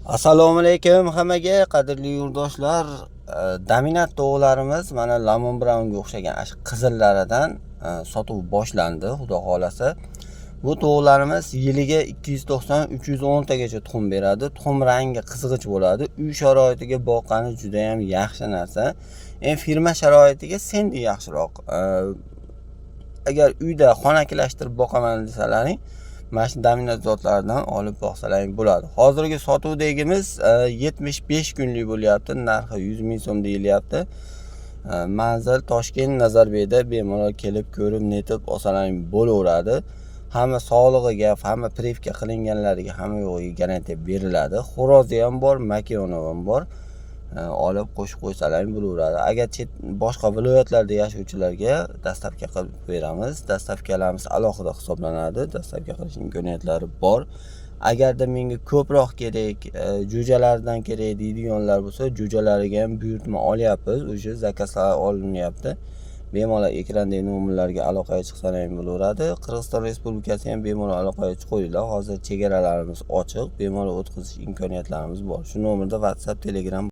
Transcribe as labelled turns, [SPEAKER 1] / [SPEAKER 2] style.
[SPEAKER 1] Assalomu alaykum hammaga, qadrli yurtdoshlar. Dominant tovuqlarimiz mana Lemon Brownga o'xshagan qizillaridan sotuv boshlandi, xudo xolasa. Bu tovuqlarimiz yiliga 290-310 tagacha tuxum beradi. Tuxum rangi qizg'ich bo'ladi. Uy sharoitiga boqqani juda ham yaxshi narsa. Firma sharoitiga sendi yaxshiroq. Agar uyda xonakilashtirib boqaman desalaring, mana shu dominant zotlardan olib boqsalaring bo'ladi. Hozirgi sotuvdagimiz 75 kunlik bo'lyapti, narxi 100 ming so'm deyilyapti. Manzil Toshkent Nazarbekda bemalol kelib ko'rib netib olsalaring bo'laveradi. Hamma sog'lig'iga, hamma privka qilinganlariga hamma yo'g'iga garantiya beriladi. Xo'rozi ham bor, makioni ham bor. Olib qo'shib qo'ysalaring bo'laveradi. Agar boshqa viloyatlarda yashovchilarga dastavka qilib beramiz. Dastavkalarimiz alohida hisoblanadi. Dastavka qilish imkoniyatlari bor. Agarda menga ko'proq kerak, jo'jalardan kerak deydiganlar bo'lsa, jo'jalariga ham buyurtma olyapmiz. O'sha zakazlar olinyapti. Bemalol ekrandagi nomerlarga aloqaga chiqsalaring bo'laveradi. Qirg'iziston Respublikasi ham bemalol aloqaga chiqinglar. Hozir chegaralarimiz ochiq, bemalol o'tkazish imkoniyatlarimiz bor. Shu nomerda WhatsApp, Telegram